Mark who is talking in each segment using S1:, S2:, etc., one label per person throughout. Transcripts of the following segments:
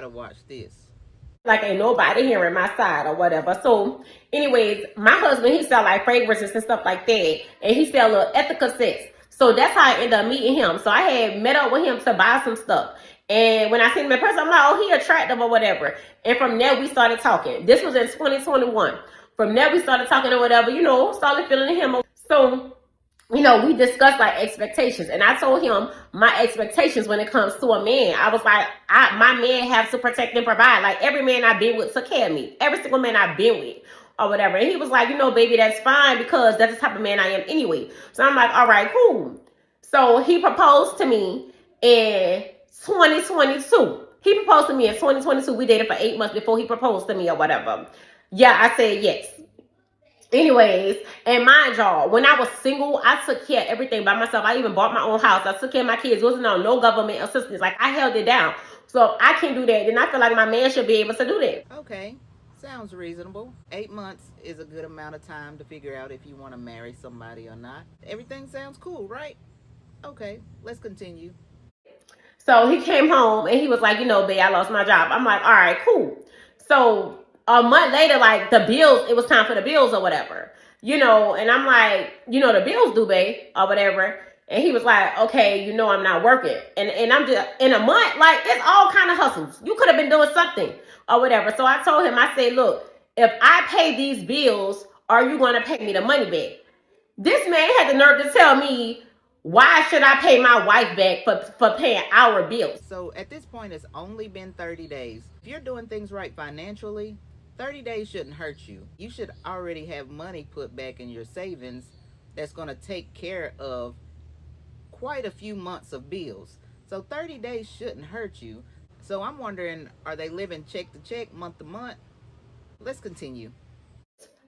S1: watch this.
S2: Like ain't nobody hearing my side or whatever. So anyways, my husband, he sell like fragrances and stuff like that, and he sell ethical sets. So that's how I ended up meeting him. So I had met up with him to buy some stuff, and when I seen him in person, I'm like, oh, he attractive or whatever. And from there we started talking. This was in 2021. From there we started talking or whatever, started feeling him. So we discussed like expectations, and I told him my expectations when it comes to a man. I was like, my man has to protect and provide. Like every man I've been with took care of me. Every single man I've been with or whatever. And he was like, baby, that's fine because that's the type of man I am anyway. So I'm like, all right, cool. So he proposed to me in 2022. He proposed to me in 2022. We dated for 8 months before he proposed to me or whatever. Yeah, I said yes. Anyways, and mind y'all, when I was single, I took care of everything by myself. I even bought my own house. I took care of my kids. Wasn't on no government assistance. Like I held it down. So if I can do that, then I feel like my man should be able to do that.
S1: Okay, sounds reasonable. 8 months is a good amount of time to figure out if you want to marry somebody or not. Everything sounds cool, right? Okay, let's continue.
S2: So he came home and he was like, babe, I lost my job. I'm like, all right, cool. So a month later, like the bills, it was time for the bills or whatever, and I'm like, the bills due, babe, or whatever. And he was like, okay, I'm not working. And I'm just in a month, like it's all kind of hustles. You could have been doing something or whatever. So I told him, I said, look, if I pay these bills, are you going to pay me the money back? This man had the nerve to tell me, why should I pay my wife back for paying our bills?
S1: So at this point, it's only been 30 days. If you're doing things right financially, 30 days shouldn't hurt you. You should already have money put back in your savings that's going to take care of quite a few months of bills. So 30 days shouldn't hurt you. So I'm wondering, are they living check to check, month to month? Let's continue.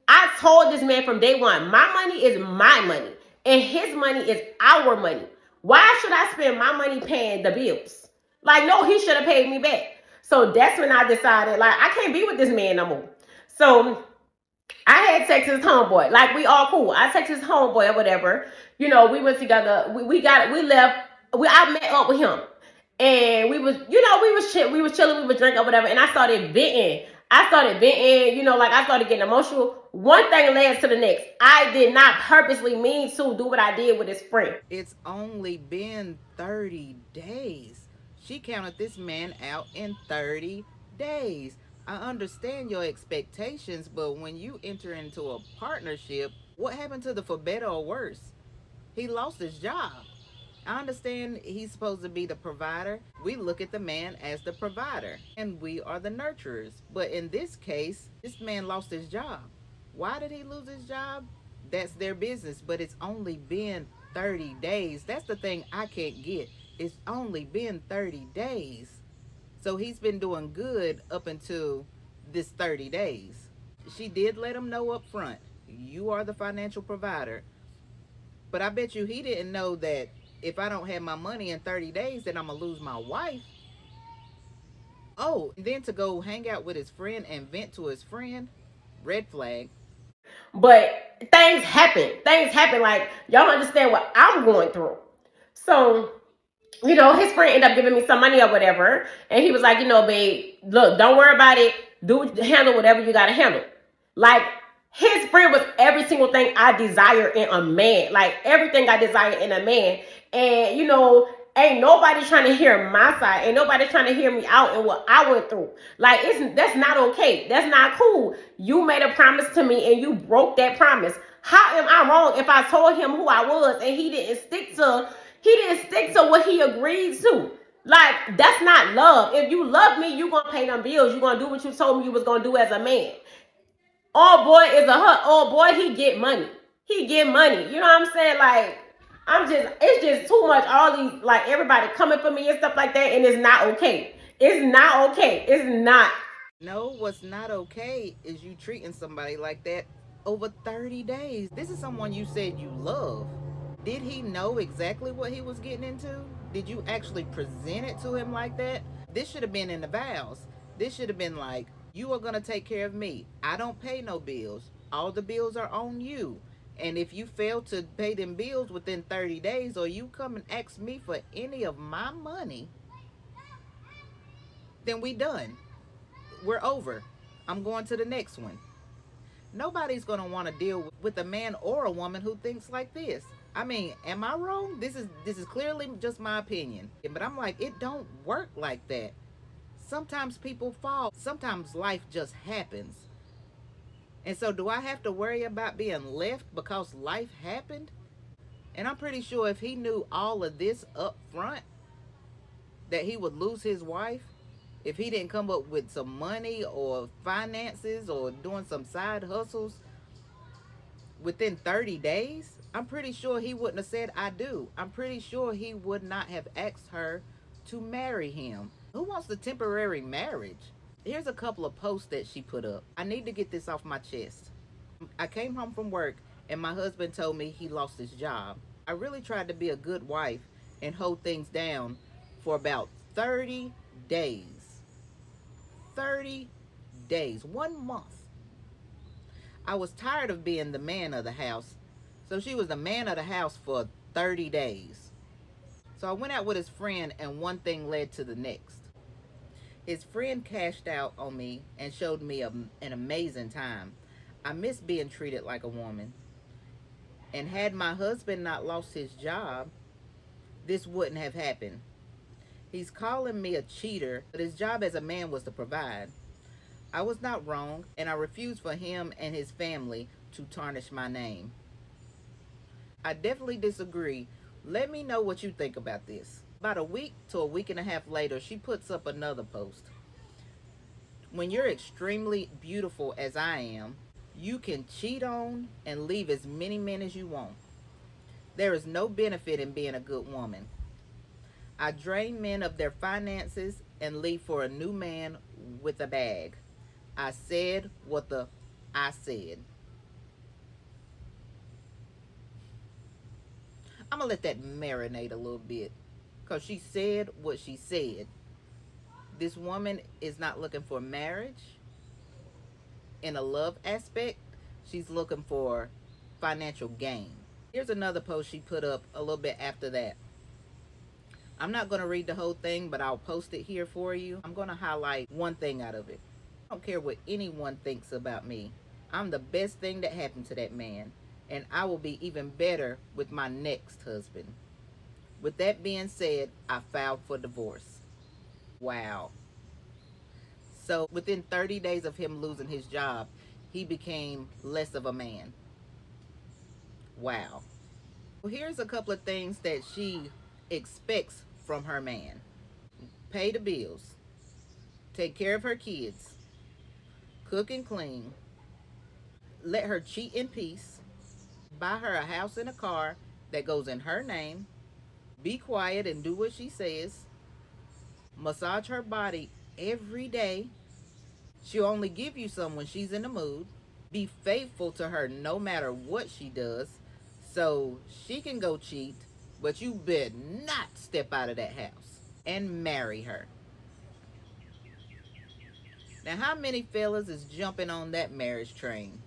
S2: I told this man from day one, my money is my money and his money is our money. Why should I spend my money paying the bills? Like, no, he should have paid me back. So that's when I decided, like, I can't be with this man no more. So I had texted his homeboy. Like, we all cool. I texted his homeboy or whatever. We went together. We left. I met up with him. And we was chilling, we was drinking or whatever. And I started venting. Like I started getting emotional. One thing led to the next. I did not purposely mean to do what I did with his friend.
S1: It's only been 30 days. She counted this man out in 30 days. I understand your expectations, but when you enter into a partnership, what happened to the for better or worse? He lost his job. I understand he's supposed to be the provider. We look at the man as the provider, and we are the nurturers. But in this case, this man lost his job. Why did he lose his job? That's their business, but it's only been 30 days. That's the thing I can't get. It's only been 30 days. So he's been doing good up until this 30 days. She did let him know up front, you are the financial provider. But I bet you he didn't know that if I don't have my money in 30 days, then I'm going to lose my wife. Oh, and then to go hang out with his friend and vent to his friend, red flag.
S2: But things happen. Like, y'all understand what I'm going through. So, his friend ended up giving me some money or whatever. And he was like, babe, look, don't worry about it. Handle whatever you got to handle. Like, his friend was every single thing I desire in a man. Like, everything I desire in a man. And, ain't nobody trying to hear my side. Ain't nobody trying to hear me out and what I went through. Like, that's not okay. That's not cool. You made a promise to me and you broke that promise. How am I wrong if I told him who I was and he didn't stick to what he agreed to? Like, that's not love. If you love me, you gonna pay them bills. You gonna do what you told me you was gonna do as a man. All boy is a hut. All boy, he get money. You know what I'm saying? Like, it's just too much. All these, like, everybody coming for me and stuff like that, and it's not okay. It's not okay. It's not.
S1: No, what's not okay is you treating somebody like that over 30 days. This is someone you said you love. Did he know exactly what he was getting into? Did you actually present it to him like that? This should have been in the vows. This should have been like, you are going to take care of me. I don't pay no bills. All the bills are on you. And if you fail to pay them bills within 30 days or you come and ask me for any of my money, then we done. We're over. I'm going to the next one. Nobody's going to want to deal with a man or a woman who thinks like this. I mean, am I wrong? This is clearly just my opinion. But I'm like, it don't work like that. Sometimes people fall. Sometimes life just happens. And so do I have to worry about being left because life happened? And I'm pretty sure if he knew all of this up front, that he would lose his wife, if he didn't come up with some money or finances or doing some side hustles within 30 days, I'm pretty sure he wouldn't have said I do. I'm pretty sure he would not have asked her to marry him. Who wants a temporary marriage? Here's a couple of posts that she put up. I need to get this off my chest. I came home from work and my husband told me he lost his job. I really tried to be a good wife and hold things down for about 30 days. 30 days, 1 month. I was tired of being the man of the house, so she was the man of the house for 30 days. So I went out with his friend and one thing led to the next. His friend cashed out on me and showed me an amazing time. I miss being treated like a woman. And had my husband not lost his job, this wouldn't have happened. He's calling me a cheater, but his job as a man was to provide. I was not wrong, and I refused for him and his family to tarnish my name. I definitely disagree. Let me know what you think about this. About a week to a week and a half later, she puts up another post. When you're extremely beautiful as I am, you can cheat on and leave as many men as you want. There is no benefit in being a good woman. I drain men of their finances and leave for a new man with a bag. I said what I said. I'm going to let that marinate a little bit because she said what she said. This woman is not looking for marriage in a love aspect. She's looking for financial gain. Here's another post she put up a little bit after that. I'm not going to read the whole thing, but I'll post it here for you. I'm going to highlight one thing out of it. I don't care what anyone thinks about me. I'm the best thing that happened to that man, and I will be even better with my next husband. With that being said, I filed for divorce. Wow. So within 30 days of him losing his job, he became less of a man. Wow. Well, here's a couple of things that she expects from her man. Pay the bills, take care of her kids, cook and clean, let her cheat in peace, buy her a house and a car that goes in her name, be quiet and do what she says, massage her body every day. She'll only give you some when she's in the mood. Be faithful to her no matter what she does, so she can go cheat, but you better not step out of that house and marry her. Now, how many fellas is jumping on that marriage train?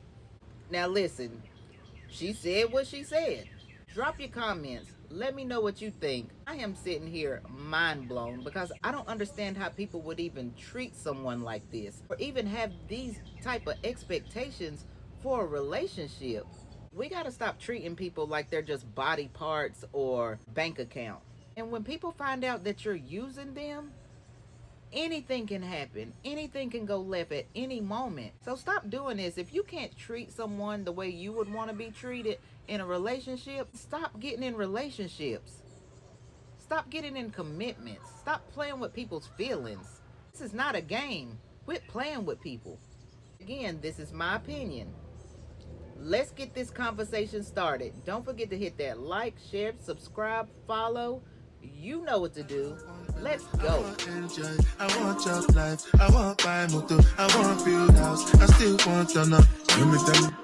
S1: Now, listen, she said what she said. Drop your comments. Let me know what you think. I am sitting here mind blown because I don't understand how people would even treat someone like this or even have these type of expectations for a relationship. We got to stop treating people like they're just body parts or bank account. And when people find out that you're using them, anything can happen. Anything can go left at any moment. So stop doing this. If you can't treat someone the way you would want to be treated in a relationship, stop getting in relationships. Stop getting in commitments. Stop playing with people's feelings. This is not a game. Quit playing with people. Again, this is my opinion. Let's get this conversation started. Don't forget to hit that like, share, subscribe, follow. You know what to do. Let's go.
S3: I want your life. I want buy motor. I want build house. I still want your love. Let me tell you.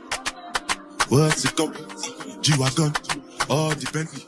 S3: What's it called? G-Wagon. All the Bentley.